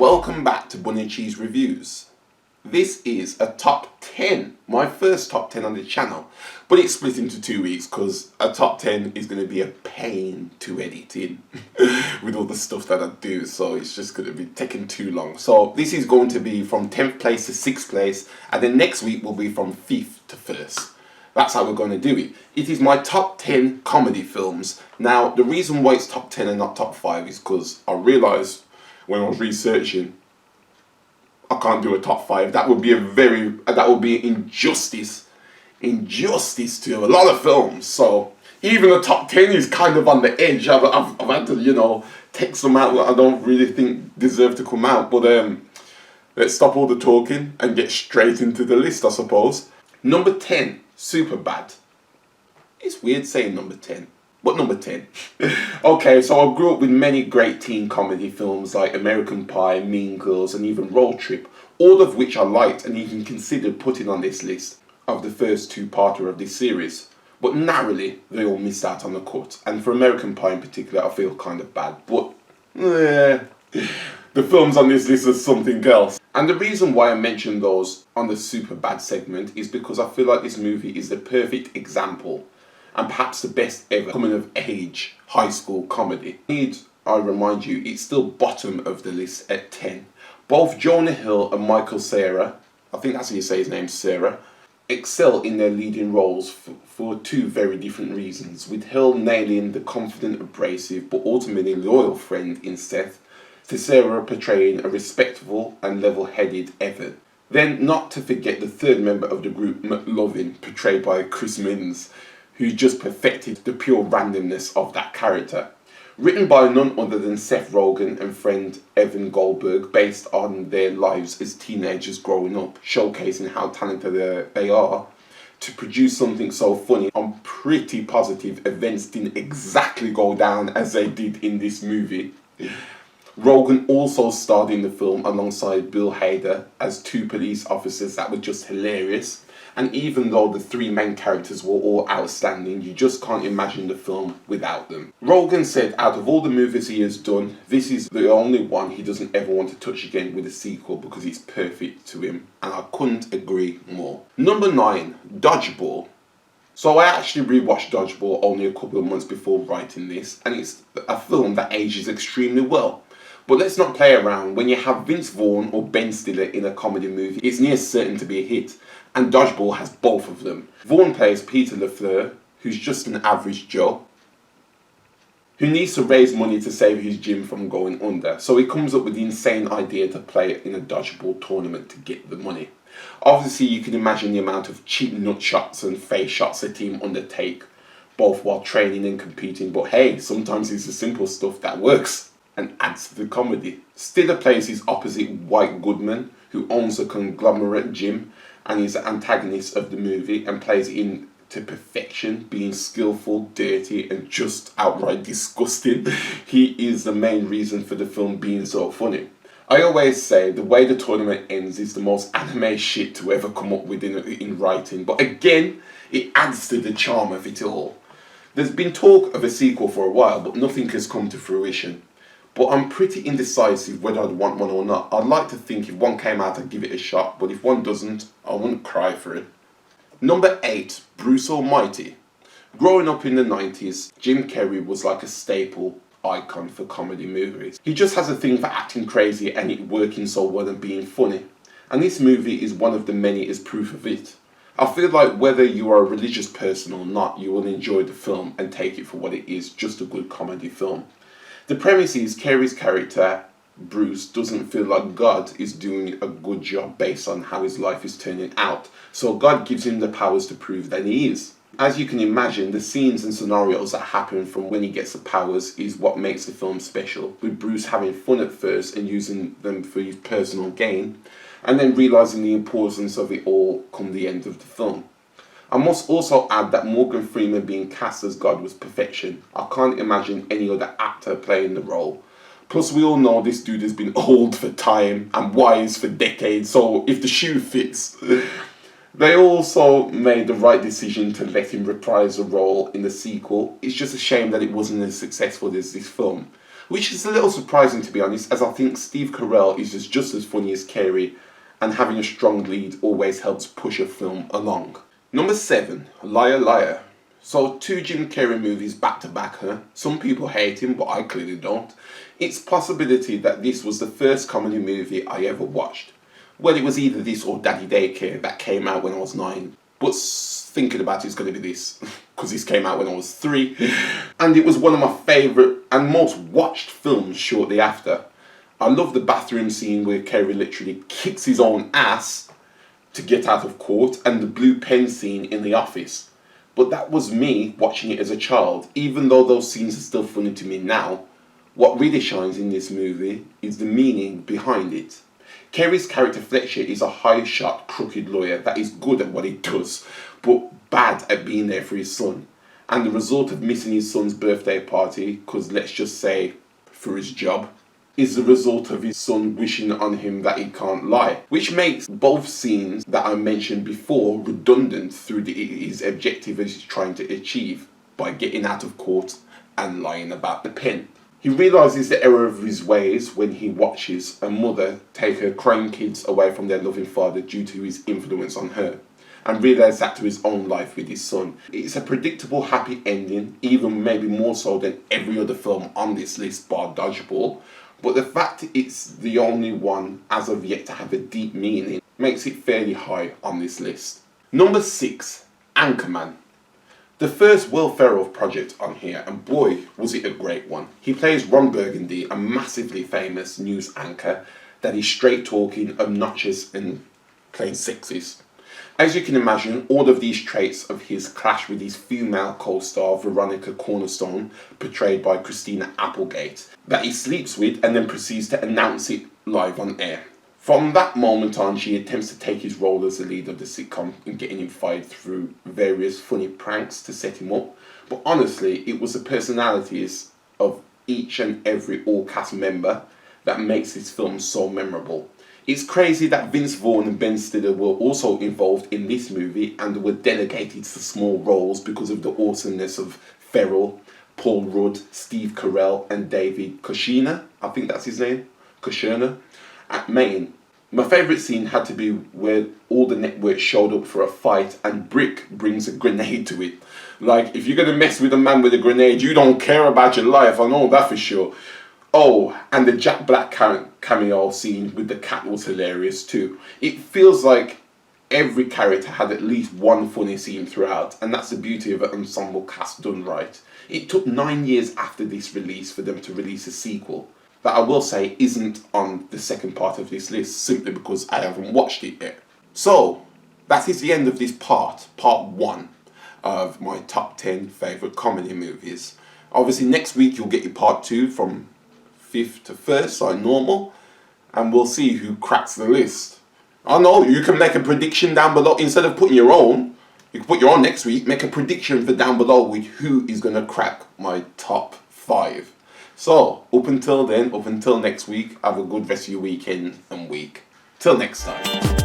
Welcome back to Bun and Cheese Reviews. This is a top 10, my first top 10 on the channel, but it's split into 2 weeks because a top 10 is going to be a pain to edit in with all the stuff that I do, so it's just going to be taking too long. So this is going to be from 10th place to 6th place, and then next week will be from 5th to 1st. That's how we're going to do it. It is my top 10 comedy films. Now, the reason why it's top 10 and not top 5 is because I realised when I was researching, I can't do a top 5. That would be injustice to a lot of films. So even the top 10 is kind of on the edge. I've had to, take some out that I don't really think deserve to come out. But let's stop all the talking and get straight into the list, I suppose. Number 10, Superbad. It's weird saying number 10. But number 10. Okay, so I grew up with many great teen comedy films like American Pie, Mean Girls, and even Road Trip, all of which I liked and even considered putting on this list of the first two-parter of this series. But narrowly, they all missed out on the cut. And for American Pie in particular, I feel kind of bad. But, the films on this list are something else. And the reason why I mentioned those on the Superbad segment is because I feel like this movie is the perfect example and perhaps the best ever coming of age high school comedy. I remind you, it's still bottom of the list at 10. Both Jonah Hill and Michael Cera, I think that's how you say his name, Cera, excel in their leading roles for two very different reasons, with Hill nailing the confident, abrasive, but ultimately loyal friend in Seth, to Cera portraying a respectable and level-headed Evan. Then, not to forget the third member of the group, McLovin, portrayed by Chris Minns, who just perfected the pure randomness of that character. Written by none other than Seth Rogen and friend Evan Goldberg, based on their lives as teenagers growing up, showcasing how talented they are to produce something so funny. I'm pretty positive events didn't exactly go down as they did in this movie. Rogen also starred in the film alongside Bill Hader as two police officers that were just hilarious. And even though the three main characters were all outstanding, you just can't imagine the film without them. Rogen said out of all the movies he has done, this is the only one he doesn't ever want to touch again with a sequel because it's perfect to him. And I couldn't agree more. Number 9, Dodgeball. So I actually rewatched Dodgeball only a couple of months before writing this, and it's a film that ages extremely well. But let's not play around. When you have Vince Vaughn or Ben Stiller in a comedy movie, it's near certain to be a hit. And Dodgeball has both of them. Vaughn plays Peter LaFleur, who's just an average Joe, who needs to raise money to save his gym from going under. So he comes up with the insane idea to play in a dodgeball tournament to get the money. Obviously, you can imagine the amount of cheap nut shots and face shots the team undertake, both while training and competing. But hey, sometimes it's the simple stuff that works and adds to the comedy. Stiller plays his opposite, White Goodman, who owns a conglomerate gym and is the antagonist of the movie and plays it in to perfection, being skillful, dirty, and just outright disgusting. He is the main reason for the film being so funny. I always say the way the tournament ends is the most anime shit to ever come up with in writing, but again, it adds to the charm of it all. There's been talk of a sequel for a while, but nothing has come to fruition. But I'm pretty indecisive whether I'd want one or not. I'd like to think if one came out I'd give it a shot, but if one doesn't, I wouldn't cry for it. Number 8, Bruce Almighty. Growing up in the 90s, Jim Carrey was like a staple icon for comedy movies. He just has a thing for acting crazy and it working so well and being funny. And this movie is one of the many as proof of it. I feel like whether you are a religious person or not, you will enjoy the film and take it for what it is, just a good comedy film. The premise is Carey's character, Bruce, doesn't feel like God is doing a good job based on how his life is turning out, so God gives him the powers to prove that he is. As you can imagine, the scenes and scenarios that happen from when he gets the powers is what makes the film special, with Bruce having fun at first and using them for his personal gain, and then realising the importance of it all come the end of the film. I must also add that Morgan Freeman being cast as God was perfection. I can't imagine any other actor playing the role. Plus we all know this dude has been old for time and wise for decades, so if the shoe fits. They also made the right decision to let him reprise the role in the sequel. It's just a shame that it wasn't as successful as this film. which is a little surprising to be honest, as I think Steve Carell is just as funny as Carey, and having a strong lead always helps push a film along. Number 7, Liar Liar. So 2 Jim Carrey movies back to back, huh? Some people hate him, but I clearly don't. It's possibility that this was the first comedy movie I ever watched. Well, it was either this or Daddy Daycare that came out when I was 9. But thinking about it's going to be this, because this came out when I was 3. And it was one of my favourite and most watched films shortly after. I love the bathroom scene where Carrey literally kicks his own ass to get out of court, and the blue pen scene in the office. But that was me watching it as a child. Even though those scenes are still funny to me now, what really shines in this movie is the meaning behind it. Carey's character Fletcher is a high-shot, crooked lawyer that is good at what he does, but bad at being there for his son. And the result of missing his son's birthday party, because let's just say, for his job, is the result of his son wishing on him that he can't lie, which makes both scenes that I mentioned before redundant through his objective as he's trying to achieve by getting out of court and lying about the pen. He realises the error of his ways when he watches a mother take her crying kids away from their loving father due to his influence on her, and realises that to his own life with his son. It's a predictable happy ending, even maybe more so than every other film on this list bar Dodgeball. But the fact it's the only one as of yet to have a deep meaning makes it fairly high on this list. Number 6, Anchorman. The first Will Ferrell project on here, and boy was it a great one. He plays Ron Burgundy, a massively famous news anchor that is straight talking, obnoxious and plain sexist. As you can imagine, all of these traits of his clash with his female co-star Veronica Cornerstone, portrayed by Christina Applegate, that he sleeps with and then proceeds to announce it live on air. From that moment on, she attempts to take his role as the lead of the sitcom and getting him fired through various funny pranks to set him up. But honestly, it was the personalities of each and every all-cast member that makes this film so memorable. It's crazy that Vince Vaughn and Ben Stiller were also involved in this movie and were delegated to small roles because of the awesomeness of Ferrell, Paul Rudd, Steve Carell and David Koshina, I think that's his name, Koshina, at Maine. My favourite scene had to be where all the networks showed up for a fight and Brick brings a grenade to it. Like, if you're going to mess with a man with a grenade, you don't care about your life, I know that for sure. Oh, and the Jack Black cameo scene with the cat was hilarious too. It feels like every character had at least one funny scene throughout, and that's the beauty of an ensemble cast done right. It took 9 years after this release for them to release a sequel that I will say isn't on the second part of this list, simply because I haven't watched it yet. So, that is the end of this part 1 of my top 10 favourite comedy movies. Obviously next week you'll get your part 2 from 5th to 1st, like normal, and we'll see who cracks the list. I know, you can make a prediction down below. Instead of putting your own, you can put your own next week, make a prediction for down below with who is going to crack my top 5. So, up until then, up until next week, have a good rest of your weekend and week. Till next time.